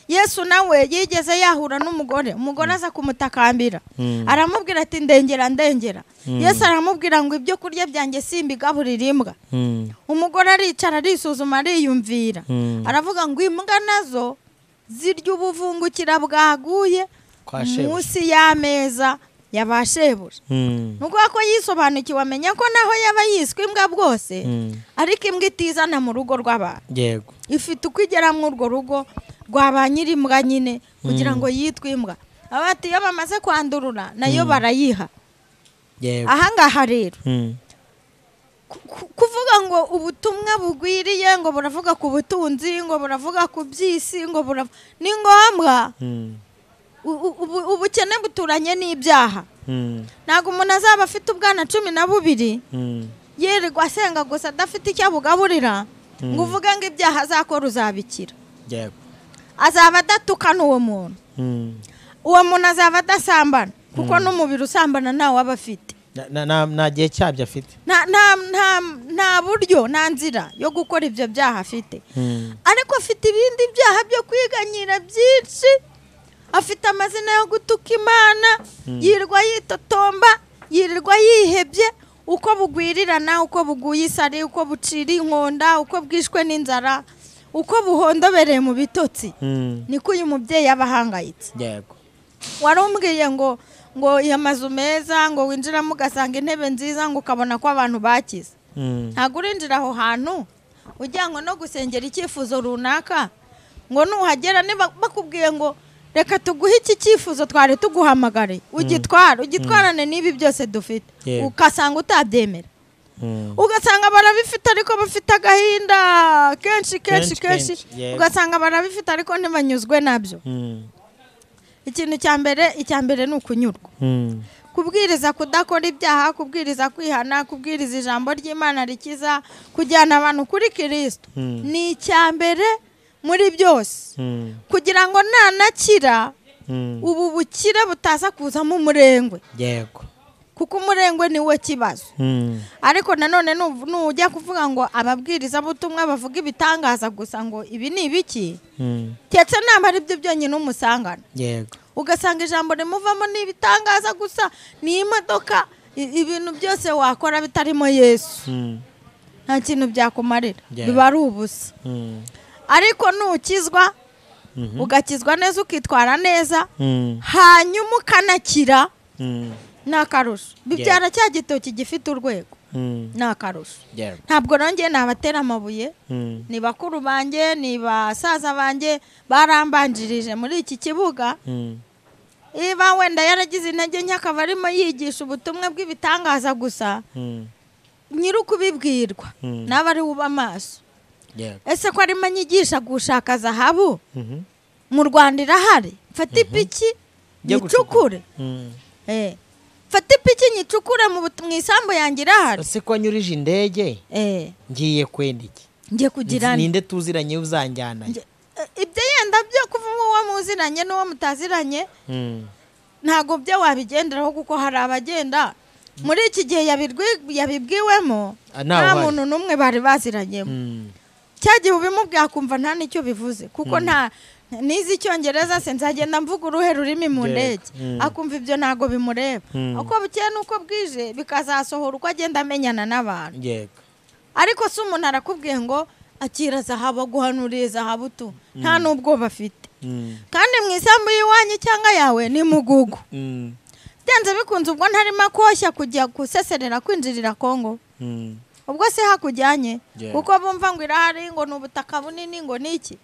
Yesu nawe yigeze yahura n'umugore aza kumutakambira aramubwira ati ndengera Yesu aramubwira ngo ibyo kurya byanjye simbigaburira imbwa umugore aricara arisuzuma ariyumvira aravuga ngo imbwa nazo zirya ubuvungukira bwaguye munsi y'ameza yabashebuje nuko ko yisobanukiwe amenya ko naho yaba yiswe imbwa bwose ariko imbwa itizana mu rugo rw'abantu ifite uko igera mu urwo rugo rwaba nyiri imbwa nyine kugira ngo yitwe imbwa abati iyo bamaze kwandurura nayo barayiha ahangaha rero kuvuga ngo ubutumwa bugwiriye ngo buravuga ku butunzi ngo buravuga ku byisi ngo ni ngombwa ubukene buturanye n'ibyaha ntabwo umuntu azaba afite ubwana 12 yirirwa asenga gusa adafite icyo abugaburira ngo uvuge ngo ibyaha azakora uzabikira azaba adatukana uwo muntu azaba adasambana kuko n'umubiri usambana nawe aba afite nta gihe cyabyo afite nta buryo nta nzira yo gukora ibyo byaha afite ariko afite ibindi byaha byo kwiganyira byinshi afite amazina yo gutuka Imana yirirwa yitotomba yirirwa yihebye uko bugwirirana uko buguye isari uko bucira inkonda uko bwishwe n'inzara uko buhondobereye mu bitotsi niko uyu mubyeyi yabahangayitse warumbwiye ngo amazu meza ngo winjiramo ugasanga intebe nziza ngo ukabona ko abantu bakize ntabwo urinjira aho hantu ujya ngo no gusengera icyifuzo runaka ngo nuhagera niba bakubwiye ngo reka tuguhe iki cyifuzo twari tuguhamagare ugitwarane n'ibi byose dufite ukasanga utabyemera ugasanga barabifite ariko bafite agahinda kenshi ugasanga barabifite ariko ntibanyuzwe nabyo ikintu cya mbere ni ukunyurwa kubwiriza kudakora ibyaha kubwiriza kwihana kubwiriza ijambo ry'Imana rikiza kujyana abantu kuri Kristo ni icya mbere muri byose kugira ngo nanakira ubu bukire butaza kuzamo umurengwe kuko umurengwe ni we kibazo ariko nanone nujya kuvuga ngo ababwiriza butumwa bavuga ibitangaza gusa ngo ibi ni ibiki cyetse namba ari byo byonyine umusangana ugasanga ijambo rimuvamo ni ibitangaza gusa ni imodoka ibintu byose wakora bitarimo Yesu nta kintu byakumarira biba ari ubusa ariko nukizwa ugakizwa neza ukitwara neza hanyuma ukanakira nakarusho bibyara cya gitoki gifite urwego nakarusho ntabwo nongeye nabatera amabuye ni bakuru banjye ni basaza banjye barambanjirije muri iki kibuga iba wenda yaragize intege nke akaba arimo yigisha ubutumwa bw'ibitangaza gusa nyiri ukubibwirwa n'aba ari uba amaso ese ko arimo anyigisha gushaka zahabu mu Rwanda irahari mfata ipiki nyicukure fata ipiki nyicukure mu isambu yanjye irahari ese ko anyurije indege ngiye kwenda iki ngiye kugira ninde tuziranye uzanjyana ibyo yenda byo kuvuga uwo muziranye n'uwo mutaziranye ntago byo wabigenderaho kuko hari abagenda muri iki gihe yabibwiwemo nta muntu n'umwe bari baziranyemo cyagiye ubimubwiye akumva nta nicyo bivuze kuko nta nizi icyongereza se nzagenda mvuga uruhe rurimi mu ndege akumva ibyo ntago bimureba uko bukeye n'uko bwije bikazasohora uko agenda amenyana n'abantu ariko si umuntu arakubwiye ngo akira zahabu guhanuriye zahabu tu nta n'ubwo bafite kandi mu isambu y'iwanyu cyangwa yawe ni mugugu byanze bikunze ubwo ntarimo koshya kujya guseserera kwinjirira Kongo ubwo se hakujyanye kuko bumva ngo irahari ngo ni ubutaka bunini ngo ni iki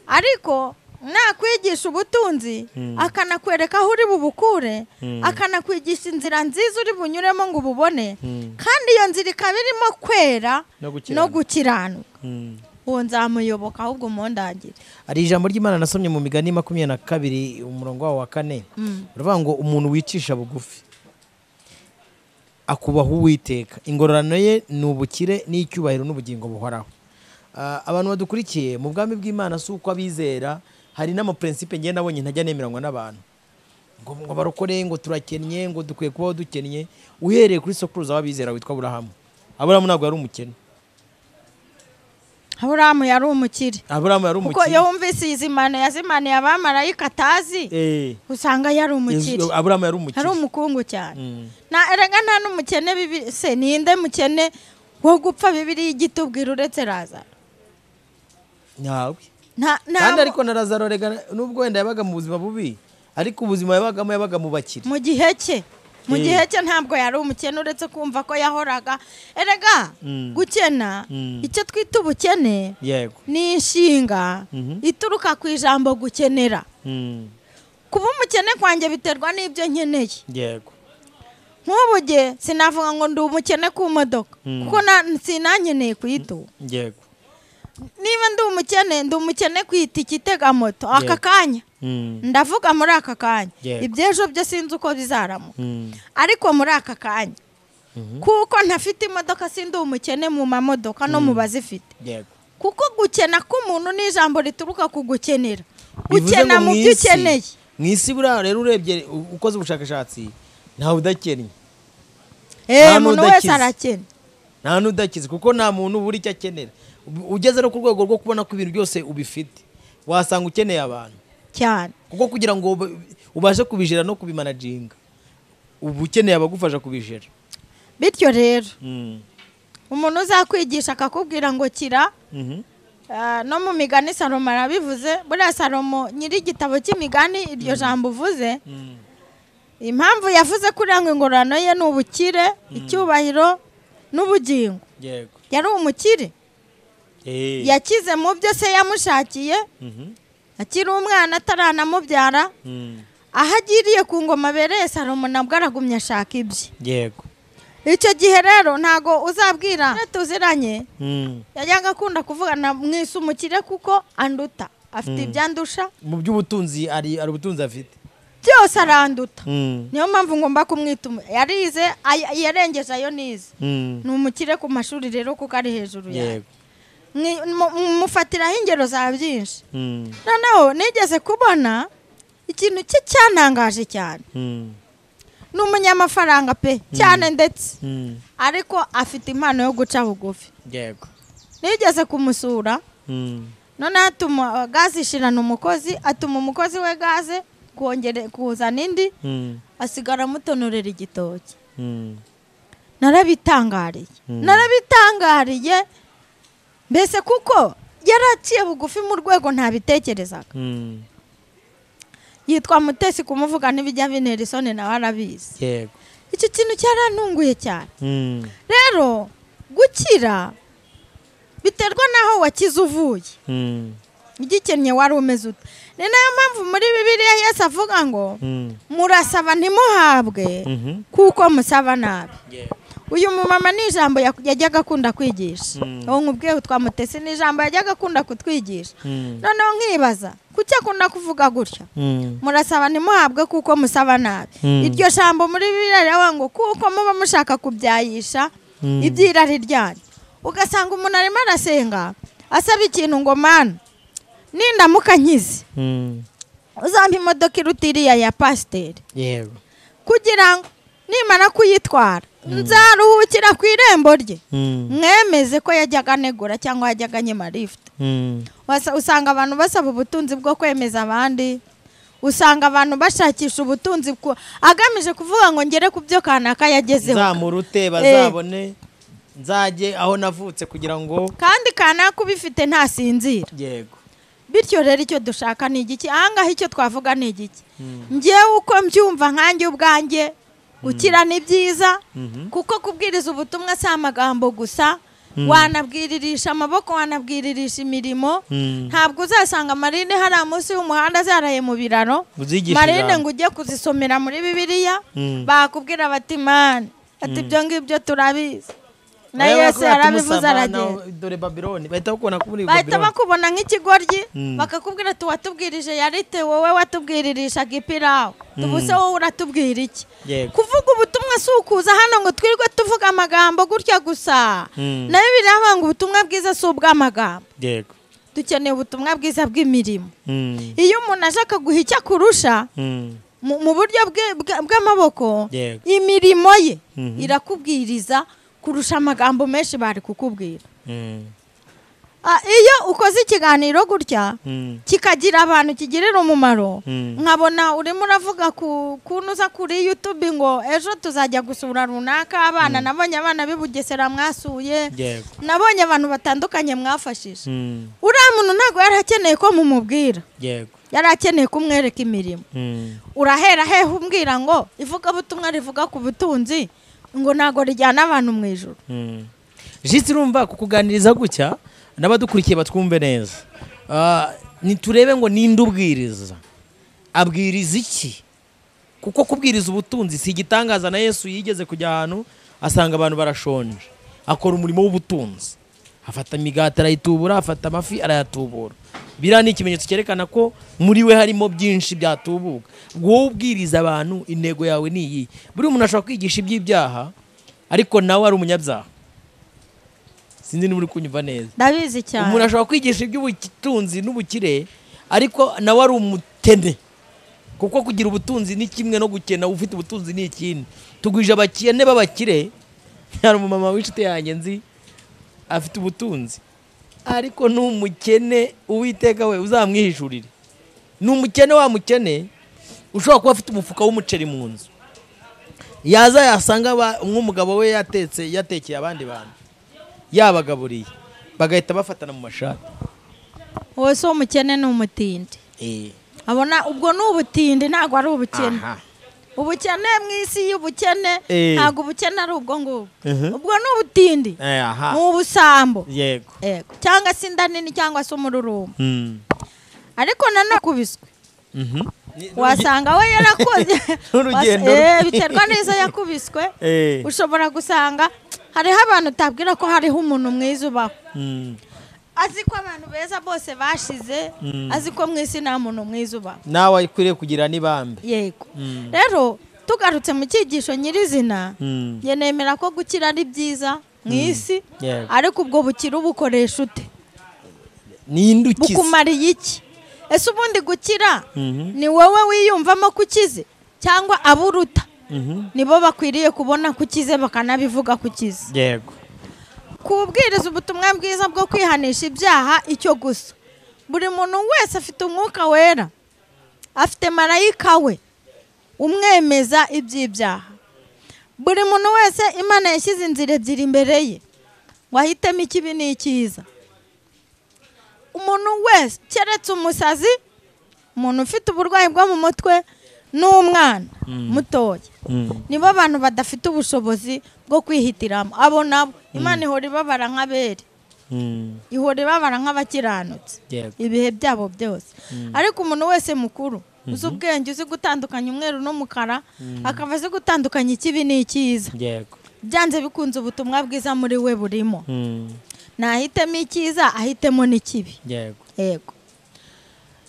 ariko nakwigisha ubutunzi akanakwereka aho uri bubukure akanakwigisha inzira nziza uri bunyuremo ngo ububone kandi iyo nzira ikaba irimo kwera no gukiranuka uwo nzamuyoboka ahubwo mundangire ari ijambo ry'Imana nasomye mu Migani 22 umurongo wa 4 uravuga ngo umuntu wicisha bugufi akubaha Uwiteka, ingororano ye ni ubukire n'icyubahiro n'ubugingo buhoraho. Abantu badukurikiye mu bwami bw'Imana si uko abizera, hari n'amaprincipe ngenda nabonye ntajya nemeranywa n'abantu ngo barokore ngo turakennye ngo dukwiye kubaho dukennye. Uhereye kuri sokuruza w'abizera witwa Aburahamu. Aburahamu ntabwo yari umukene. Aburahamu yari umukire. Aburahamu yari umukire. Kuko yumvise izimana yazimaniye abamarayika atazi, usanga yari umukire. Aburahamu yari umukire. Ari umukungu cyane. Erega nta n'umukene bibi se, ninde mukene wo gupfa Bibiliya igitubwira uretse Lazaro? Nyawe. Kandi ariko na Lazaro rega nubwo wenda yabaga mu buzima bubi, ariko ubuzima yabaga mu bakire. Mu gihe cye ntabwo yari umukene, uretse kumva ko yahoraga. Erega gukena, icyo twita ubukene ni inshinga ituruka ku ijambo gukenera. Kuba umukene kwanjye biterwa n'ibyo nkeneye. Yego. Nk'ubuge sinavuga ngo ndi umukene ku modoka kuko sinankeneye kuyitunga. Yego. Niba ndi umukene ku itike itega moto aka kanya, ndavuga muri aka kanya, ibyejo byo sinzi uko bizaramo, ariko muri aka kanya kuko ntafite imodoka sindi umukene mu mamodoka no mu bazifite. Kuko gukena k'umuntu ni ijambo rituruka ku gukenera. Gukena mu byo ukeneye. Mu isi buriya rero urebye ukoze ubushakashatsi ntawe udakennye. Umuntu wese arakennye. Nta n'udakize kuko nta muntu buri icyo akenera. Ugeze no ku rwego rwo kubona ko ibintu byose ubifite, wasanga ukeneye abantu cyane. Kuko kugira ngo ubashe kubijera no kubimanaginga, ubu ukeneye abagufasha kubijera. Bityo rero umuntu uzakwigisha akakubwira ngo kira, no mu migani Salomo arabivuze. Buriya Salomo nyiri igitabo cy'imigani iryo jambo uvuze, impamvu yavuze kuri ngo ingororano ye ni ubukire, icyubahiro n'ubugingo. Yari umukire. Yakize mu byo se yamushakiye, akiri umwana ataranamubyara, aho agiriye ku ngoma abereye Salomo nabwo aragumya ashaka ibye. Yego. Icyo gihe rero ntago uzabwira tuziranye, yajyaga akunda kuvugana mwise umukire kuko anduta, afite ibyandusha. Mu by'ubutunzi ari ubutunzi afite, byose aranduta. Niyo mpamvu ngomba kumwita yarize, yarengeje ayo nize. Ni umukire ku mashuri rero kuko ari hejuru yawe. Mufatiraho ingero za byinshi. Noneho nigeze kubona ikintu cye cyantangaje cyane. Ni umunyamafaranga pe cyane ndetse, ariko afite impano yo guca bugufi. Yego. Nigeze kumusura, none atuma gaze ishirana umukozi, atuma umukozi we gaze kuzana indi, asigara mutonorera igitoki. Narabitangariye mbese kuko yaraciye bugufi mu rwego ntabitekerezaga. Yitwa Mutesi, kumuvuga n'ibijya binera isoni nawe arabizi. Yego. Icyo kintu cyarantunguye cyane. Rero gukira biterwa naho wakize uvuye. Igikennye wari umeze ute. Ni nayo mpamvu muri Bibiliya Yesu avuga ngo murasaba ntimuhabwe kuko musaba nabi. Uyu mumama ni ijambo yajyaga akunda kwigisha. Uwo nkubwiye utwa Mutesi ni ijambo yajyaga akunda kutwigisha. Noneho nkibaza kuki akunda kuvuga gutya, murasaba ntimuhabwe kuko musaba nabi. Iryo jambo muri Bibiliya riravuga ngo kuko muba mushaka kubyayisha ibyirari ryanyu. Ugasanga umuntu arimo arasenga asaba ikintu ngo Mana nindamuka nkize uzampa imodoka iruta iriya ya pasiteri, kugira ngo nimara kuyitwara nzaruhukira ku irembo rye. Mwemeze ko yajyaga anegura cyangwa yajyaga anyima lift. Usanga abantu basaba ubutunzi bwo kwemeza abandi, usanga abantu bashakisha ubutunzi agamije kuvuga ngo ngere ku byo kanaka yagezeho, nzamurute bazabone, nzajye aho navutse kugira ngo, kandi kanaka ubifite ntasinzira. Yego. Bityo rero icyo dushaka ni igiki? Ahangaha icyo twavuga ni igiki? Njyewe uko mbyumva nkanjye ubwanjye, gukira ni byiza kuko kubwiriza ubutumwa si amagambo gusa. Wanabwiririsha amaboko, wanabwiririsha imirimo. Ntabwo uzasanga Marine hari munsi y'umuhanda zaraye mu biraro, Marine ngo ujye kuzisomera muri Bibiliya bakubwira bati Mana ati ibyo ngibyo turabizi. na Yesu yarabivuze aragenda. Dore Babyloni bahita bakubona ko muri bahita Babyloni. bakubona nk'ikigoryi bakakubwira ati watubwirije yarite wowe watubwiririshaga ipirawu tubuse wowe uratubwira iki kuvuga ubutumwa si ukuza hano ngo twirwe tuvuga amagambo gutya gusa na Bibiliya ivuga ngo ubutumwa bwiza si ubw'amagambo Yego. dukeneye ubutumwa bwiza bw'imirimo iyo umuntu aje akaguha icyo akurusha mu buryo bw'amaboko imirimo ye irakubwiriza kurusha amagambo menshi bari kukubwira. Iyo ukoze ikiganiro gutya kikagira abantu kigirira umumaro nkabona urimo uravuga kunuza kuri YouTube ngo ejo tuzajya gusura runaka abana nabonye abana bibugesera mwasuye nabonye abantu batandukanye mwafashije uriya muntu ntago yarakeneye ko mumubwira yarakeneye kumwereka imirimo urahera he umbwira ngo ivuga butumwa rivuga ku butunzi ngo nago rijyana abantu mu ijuru. Jisi urumva kukuganiriza gutya n'abadukurikiye batwumve neza niturebe ngo ninde ubwiriza abwiriza iki kuko kubwiriza ubutunzi si igitangaza na Yesu yigeze kujya ahantu asanga abantu barashonje akora umurimo w'ubutunzi afata imigati arayitubura afata amafi arayatubura biriya ni ikimenyetso cyerekana ko muri we harimo byinshi byatubuka wowe ubwiriza abantu intego yawe ni iyi buri umuntu ashobora kwigisha iby'ibyaha ariko nawe ari umunyabyaha sinzi niba uri kunyumva neza ndabizi cyane umuntu ashobora kwigisha iby'ubutunzi n'ubukire ariko nawe ari umutene kuko kugira ubutunzi ni kimwe no gukena ufite ubutunzi ni ikindi tugwije abakene b'abakire hari umumama w'inshuti yanjye nzi afite ubutunzi ariko n'umukene Uwiteka we uzamwihishurire n'umukene wa mukene ushobora kuba afite umufuka w'umuceri mu nzu yaza yasanga nk'umugabo we yatekeye abandi bantu yabagaburiye bagahita bafatana mu mashati wowe so umukene n'umutindi abona ubwo n'ubutindi ntago ari ubukene ubukene mw'isi y'ubukene ntago ubukene ari ubwo ngubwo ubwo n'ubutindi n'ubusambo yego cyangwa se inda nini cyangwa se umururumba ariko nanakubiswe wasanga we yarakoze biterwa neza yakubiswe ushobora gusanga hariho abantu utabwira ko hariho umuntu mwiza ubaho azi ko abantu beza bose bashize azi ko mw'isi nta muntu mwiza ubaho nawe akwiriye kugira n'ibambe yego rero tugarutse mu cyigisho nyirizina njye nemera ko gukira ari byiza mw'isi ariko ubwo bukira ubukoresha ute ninde ukize bukumariye iki ese ubundi gukira ni wowe wiyumvamo ko ukize cyangwa aburuta nibo bakwiriye kubona ko ukize bakanabivuga ko ukize yego kubwiriza ubutumwa bwiza bwo kwihanisha ibyaha icyo gusa buri muntu wese afite umwuka wera afite marayika we umwemeza iby'ibyaha buri muntu wese Imana yashyize inzira ebyiri imbere ye ngo ahitemo ikibi n'icyiza umuntu wese keretse umusazi umuntu ufite uburwayi bwo mu mutwe n'umwana mutoya nibo abantu badafite ubushobozi bwo kwihitiramo abo nabo Imana ihora ibabara nk'abere ihora ibabara nk'abakiranutse ibihe byabo byose ariko umuntu wese mukuru uzi ubwenge uzi gutandukanya umweru n'umukara akaba azi gutandukanya ikibi n'icyiza byanze bikunze ubutumwa bwiza muri we burimo nahitemo icyiza ahitemo n'ikibi yego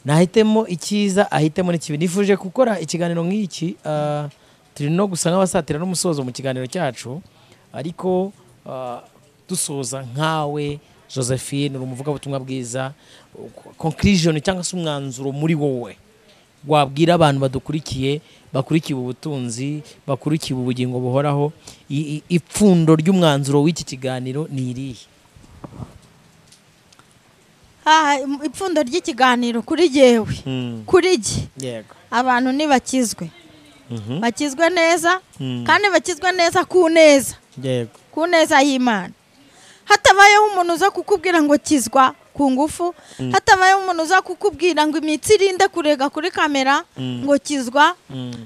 nahitemo icyiza ahitemo n'ikibi nifuje gukora ikiganiro nk'iki turi no gusa nk'abasatira n'umusozo mu kiganiro cyacu ariko dusoza nkawe Josephine uri umuvugabutumwa bwiza conclusion cyangwa se umwanzuro muri wowe wabwira abantu badukurikiye bakurikiye ubutunzi bakurikiye ubugingo buhoraho ipfundo ry'umwanzuro w'iki kiganiro ni irihe ipfundo ry'ikiganiro kuri jewe kuri jye abantu ntibakizwe bakizwe neza kandi bakizwe neza ku neza ku neza y'Imana hatabayeho umuntu uza kukubwira ngo kizwa ku ngufu hatabayeho umuntu uza kukubwira ngo imitsi irinde kurega kuri kamera ngo kizwa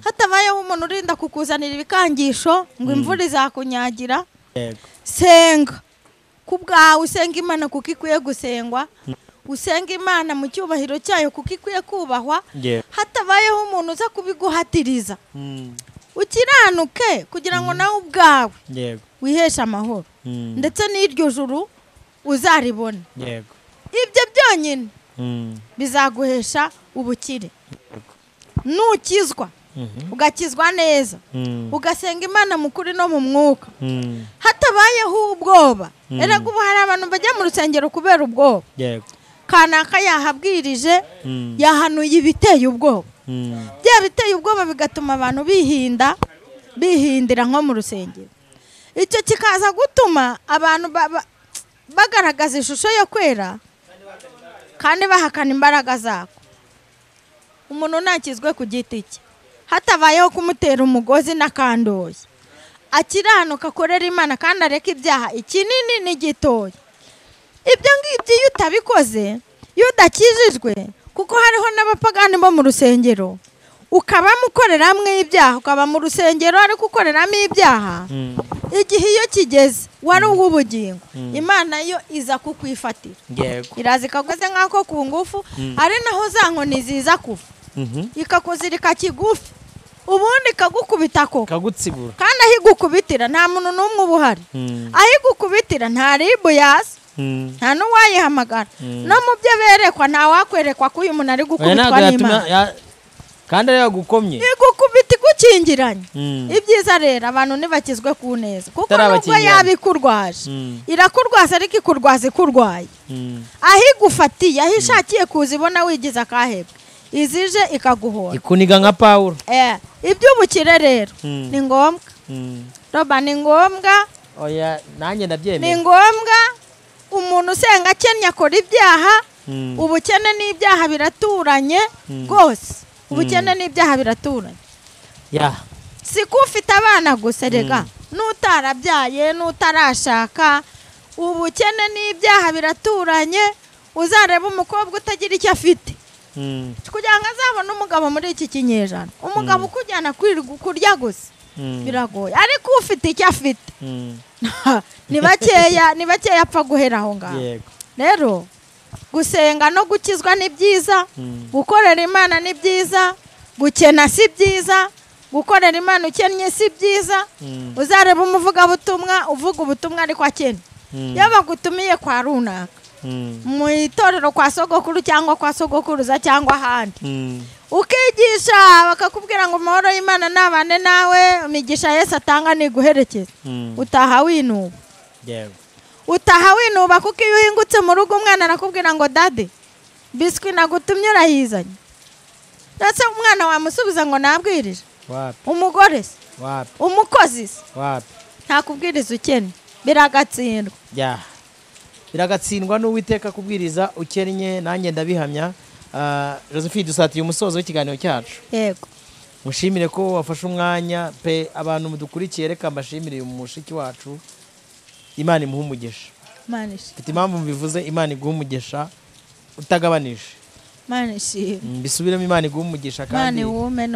hatabayeho umuntu urinda kukuzanira ibikangisho ngo imvura izakunyagira senga ku bwawe usenga Imana kuko ikwiye gusengwa usenga Imana mu cyubahiro cyayo kuko ikwiye kubahwa hatabayeho umuntu uza kubiguhatiriza ukiranuke kugira ngo nawe ubwawe yego wiheshe amahoro ndetse n'iryo juru uzaribona. yego Ibyo byonyine bizaguhesha ubukire. Nukizwa ugakizwa neza ugasenga Imana mu kuri no mu mwuka hatabayeho ubwoba. Erega ubu hari abantu bajya mu rusengero kubera ubwoba. yego Kanaka yahabwirije yahanuye ibiteye ubwoba. Bya biteye ubwoba bigatuma abantu bihindira nko mu rusengero. Icyo kikaza gutuma abantu bagaragaza ishusho yo kwera kandi bahakana imbaraga zako. Umuntu nakizwe ku giti cye hatabayeho kumutera umugozi n'akandoye, akiranuka akorera Imana kandi areka ibyaha ikinini n'igitoya. Ibyo ngibyo iyo utabikoze, iyo udakijijwe, kuko hariho n'abapagani bo mu rusengero, ukaba mukoreramo ibyaha, ukaba mu rusengero ariko ukoreramo ibyaha, igihe iyo kigeze wari uw'ubugingo, Imana yo iza kukwifatira. Iraza ikaguze nk'ako ku ngufu, ari naho za nkoni ziza kuva, ikakuzirika kigufi, ubundi ikagukubita koko kagutsibura. Kandi aho igukubitira nta muntu n'umwe uba uhari. Aho igukubitira nta ribu yaza, nta n'uwayihamagara. No mu byo berekwa nta wakwerekwa ko uyu muntu ari gukubitwa n'Imana kandi ariyo yagukomye, igukubita igukingiranye. Ibyiza rero abantu ntibakizwe ku neza, kuko nubwo yabikurwaje irakurwaza ariko ikurwaza ikurwaye. Aho igufatiye, aho ishakiye kuzibona wigize akahebwe, izije ikaguhora, ikuniga nka Pawulo. Iby'ubukire rero ni ngombwa. Roba ni ngombwa. Oya nanjye ndabyemera. Ni ngombwa. Umuntu usenga akennye akora ibyaha. Ubukene n'ibyaha biraturanye rwose. Ubukene n'ibyaha biraturanye. Si ko ufite abana gusa rega, n'utarabyaye n'utarashaka, ubukene n'ibyaha biraturanye. Uzareba umukobwa utagira icyo afite kugira ngo azabone umugabo muri iki kinyejana. Umugabo ukujyana kurya gusa biragoye, ariko ufite icyo afite ni bakeya apfa guhera aho ngaho. Rero gusenga no gukizwa ni byiza, gukorera Imana ni byiza, gukena si byiza, gukorera Imana ukennye si byiza. Uzareba umuvugabutumwa uvuga ubutumwa ariko akennye, yaba gutumiye kwa runaka mu itorero kwa sogokuru cyangwa kwa sogokuruza cyangwa ahandi, ukigisha bakakubwira ngo amahoro y'Imana nabane nawe, imigisha Yesu atanga niguherekeza, utaha winuba. Utaha winuba kuko iyo uhingutse mu rugo umwana arakubwira ngo dade biswi nagutumye urayizanye, ndetse umwana wamusubiza ngo nabwirije. Umugore se, umukozi se, ntakubwiriza ukennye, biragatsindwa. Biragatsindwa n'Uwiteka kubwiriza ukennye. Nanjye ndabihamya. Josephine, dusatiye umusozo w'ikiganiro cyacu. Yego, mushimire ko wafashe umwanya pe. Abantu mudukurikiye reka mbashimire uyu mushiki wacu. Imana imuha umugisha. Mfite impamvu mbivuze, Imana iguha umugisha utagabanije. Bisubiremo, Imana iguha umugisha kandi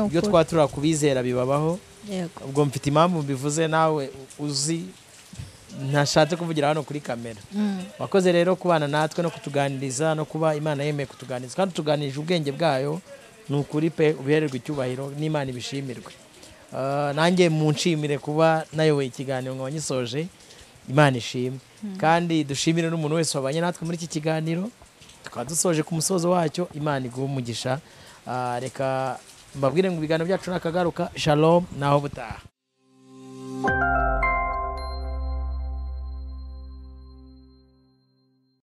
ibyo twatura kubizera bibabaho. Ubwo mfite impamvu mbivuze, nawe uzi ntashatse kuvugira hano kuri kamera. Wakoze rero kubana natwe no kutuganiriza, no kuba Imana yemeye kutuganiriza kandi tuganirije ubwenge bwayo. Ni ukuri pe, ubihererwe icyubahiro n'Imana ibishimirwe. Nanjye munshimire kuba nayoboye ikiganiro nkaba ngisoje. Imana ishimwe. Kandi dushimire n'umuntu wese wabanye natwe muri iki kiganiro. Tukaba dusoje ku musozo wacyo. Imana iguha umugisha. Reka mbabwire ngo ibiganiro byacu nakagaruka. Shalom naho butaha.